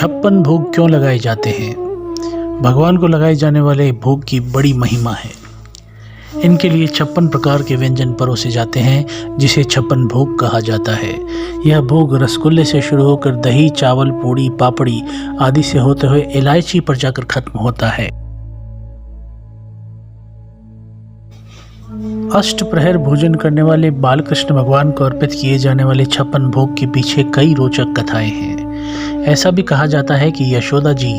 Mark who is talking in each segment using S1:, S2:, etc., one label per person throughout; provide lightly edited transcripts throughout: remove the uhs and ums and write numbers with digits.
S1: 56 भोग क्यों लगाए जाते हैं? भगवान को लगाए जाने वाले भोग की बड़ी महिमा है। इनके लिए 56 प्रकार के व्यंजन परोसे जाते हैं, जिसे 56 भोग कहा जाता है। यह भोग रसगुल्ले से शुरू होकर दही, चावल, पूड़ी, पापड़ी आदि से होते हुए इलायची पर जाकर खत्म होता है। अष्टप्रहर भोजन करने वाले बालकृष्ण भगवान को अर्पित किए जाने वाले 56 भोग के पीछे कई रोचक कथाएं हैं। ऐसा भी कहा जाता है कि यशोदा जी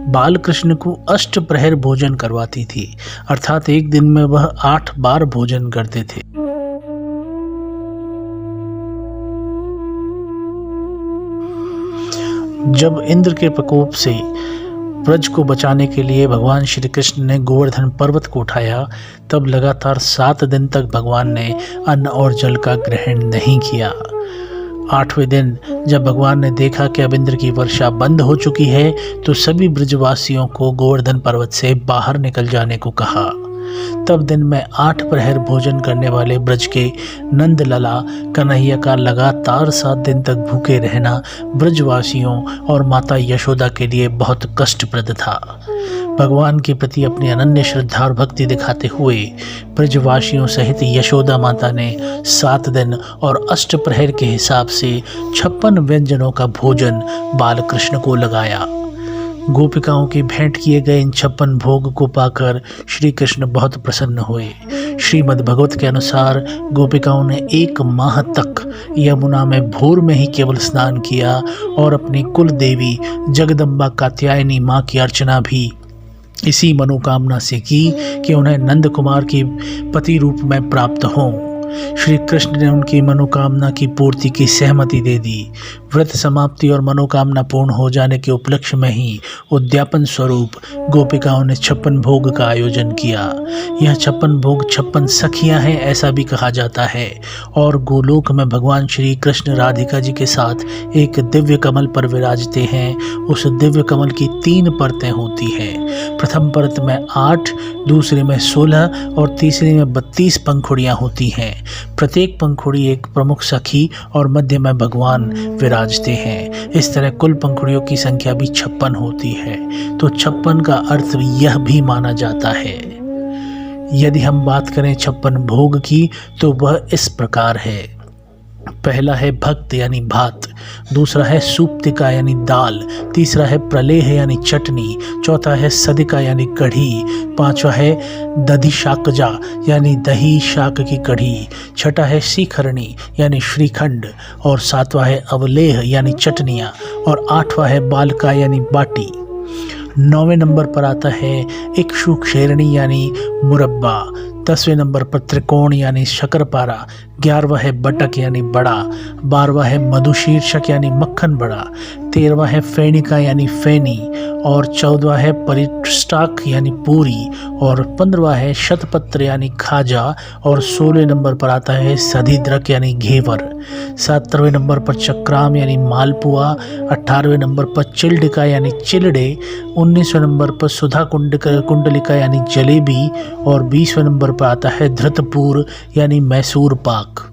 S1: बालकृष्ण को अष्टप्रहर भोजन करवाती थी, अर्थात एक दिन में वह 8 बार भोजन करते थे। जब इंद्र के प्रकोप से ब्रज को बचाने के लिए भगवान श्री कृष्ण ने गोवर्धन पर्वत को उठाया, तब लगातार 7 दिन तक भगवान ने अन्न और जल का ग्रहण नहीं किया। 8वें दिन जब भगवान ने देखा कि अब इंद्र की वर्षा बंद हो चुकी है, तो सभी ब्रजवासियों को गोवर्धन पर्वत से बाहर निकल जाने को कहा। तब दिन में 8 प्रहर भोजन करने वाले ब्रज के नंदलला कन्हैया का लगातार 7 दिन तक भूखे रहना ब्रजवासियों और माता यशोदा के लिए बहुत कष्टप्रद था। भगवान के प्रति अपनी अनन्य श्रद्धा और भक्ति दिखाते हुए ब्रजवासियों सहित यशोदा माता ने 7 दिन और अष्टप्रहर के हिसाब से 56 व्यंजनों का भोजन बालकृष्ण को लगाया। गोपिकाओं की भेंट किए गए इन 56 भोग को पाकर श्री कृष्ण बहुत प्रसन्न हुए। श्रीमद् भगवत के अनुसार गोपिकाओं ने 1 माह तक यमुना में भोर में ही केवल स्नान किया और अपनी कुल देवी जगदम्बा कात्यायनी माँ की अर्चना भी इसी मनोकामना से की कि उन्हें नंद कुमार की पति रूप में प्राप्त हों। श्री कृष्ण ने उनकी मनोकामना की पूर्ति की सहमति दे दी। व्रत समाप्ति और मनोकामना पूर्ण हो जाने के उपलक्ष्य में ही उद्यापन स्वरूप गोपिकाओं ने 56 भोग का आयोजन किया। यह 56 भोग 56 सखियां हैं, ऐसा भी कहा जाता है। और गोलोक में भगवान श्री कृष्ण राधिका जी के साथ एक दिव्य कमल पर विराजते हैं। उस दिव्य कमल की 3 परतें होती हैं। प्रथम परत में 8, दूसरे में 16 और तीसरे में 32 पंखुड़ियाँ होती हैं। प्रत्येक पंखुड़ी एक प्रमुख सखी और मध्य में भगवान विराजते हैं। इस तरह कुल पंखुड़ियों की संख्या भी 56 होती है। तो 56 का अर्थ यह भी माना जाता है। यदि हम बात करें 56 भोग की, तो वह इस प्रकार है। पहला है भक्त यानी भात, दूसरा है सूप्तिका यानी दाल, तीसरा है प्रलेह यानी चटनी, चौथा है सदिका यानी कढ़ी, 5वां है दधि शाकजा यानी दही शाक की कढ़ी, 6ठा है शिखरणी यानी श्रीखंड और 7वां है अवलेह यानी चटनियाँ और 8वां है बालका यानी बाटी। 9वें नंबर पर आता है इक्षु क्षेरणी यानी मुरब्बा, 10वें नंबर पर त्रिकोण यानी शक्करपारा, 11वां है बटक यानी बड़ा, 12वां है मधुशीर्षक यानी मक्खन बड़ा, 13वां है फेणिका यानी फेनी और 14वां है परिष्टाक यानी पूरी और 15वां है शतपत्र यानी खाजा और 16वें नंबर पर आता है सधिद्रक यानी घेवर, 17वें नंबर पर चक्राम यानी मालपुआ, 18वें नंबर पर चिल्डिका यानी चिलड़े, 19वें नंबर पर सुधा कुंडलिका यानी जलेबी और 20वें नंबर पर आता है धृतपूर यानी मैसूर पाक।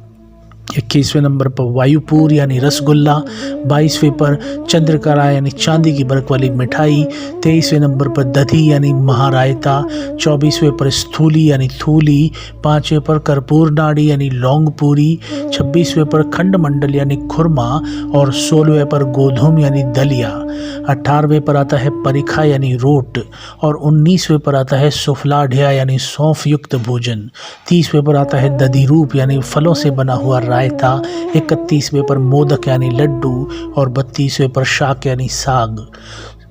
S1: 21वें नंबर पर वायुपुर यानी रसगुल्ला, 22वें पर चंद्रकला यानी चांदी की बर्फ वाली मिठाई, 23वें नंबर पर दधी यानी महारायता, 24वें पर स्थूली यानी थूली, 5वें पर कर्पूर नाड़ी यानी लौंग पूरी, 26वें पर खंड मंडल यानी खुरमा और 16वें पर गोधूम यानी दलिया, 18वें पर आता है परिखा यानी रोट और 19वें पर आता है सुफलाढ़िया यानी सौंफ युक्त भोजन, 30वें पर आता है दधिरूप यानी फलों से बना हुआ रायता, 31वें पर मोदक यानी लड्डू और 32वें पर शाक यानी साग,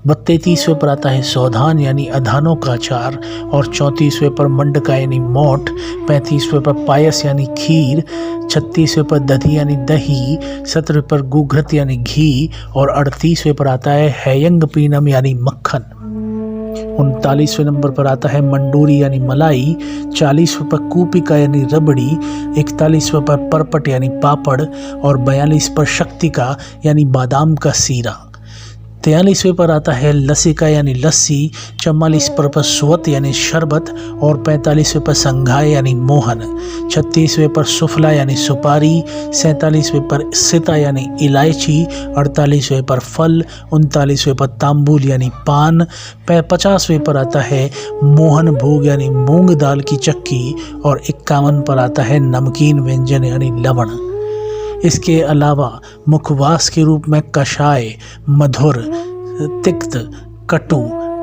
S1: 33वें पर आता है सौधान यानी अधानों का अचार और 34वें पर मंडका यानी मोठ, 35वें पर पायस यानी खीर, 36वें पर दधी यानी दही, 17वें पर गुघृत यानी घी और 38वें पर आता है हैयंग पीनम यानी मक्खन। 39वें नंबर पर आता है मंडूरी यानी मलाई, 40वें पर कूपिका यानी रबड़ी, 41वें पर परपट यानी पापड़ और 42 पर शक्तिका यानी बादाम का सीरा, 43वें पर आता है लसिका यानी लस्सी, 44 पर स्वत यानी शरबत और 45वें पर संघाय यानी मोहन, 36वें पर सुफला यानी सुपारी, 47वें पर सिता यानी इलायची, 48वें पर फल, 39वें पर तांबुल यानी पान, 50वें पर आता है मोहन भोग यानी मूंग दाल की चक्की और 51 पर आता है नमकीन व्यंजन यानी लवण। इसके अलावा मुखवास के रूप में कषाय, मधुर, तिक्त, कटु,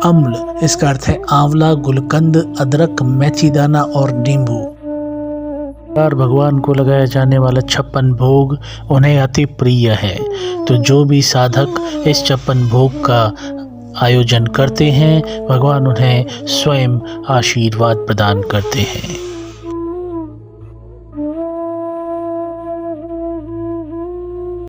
S1: अम्ल, इसका अर्थ है आंवला, गुलकंद, अदरक, मेथी दाना और नींबू। भगवान को लगाया जाने वाला 56 भोग उन्हें अति प्रिय है, तो जो भी साधक इस 56 भोग का आयोजन करते हैं भगवान उन्हें स्वयं आशीर्वाद प्रदान करते हैं।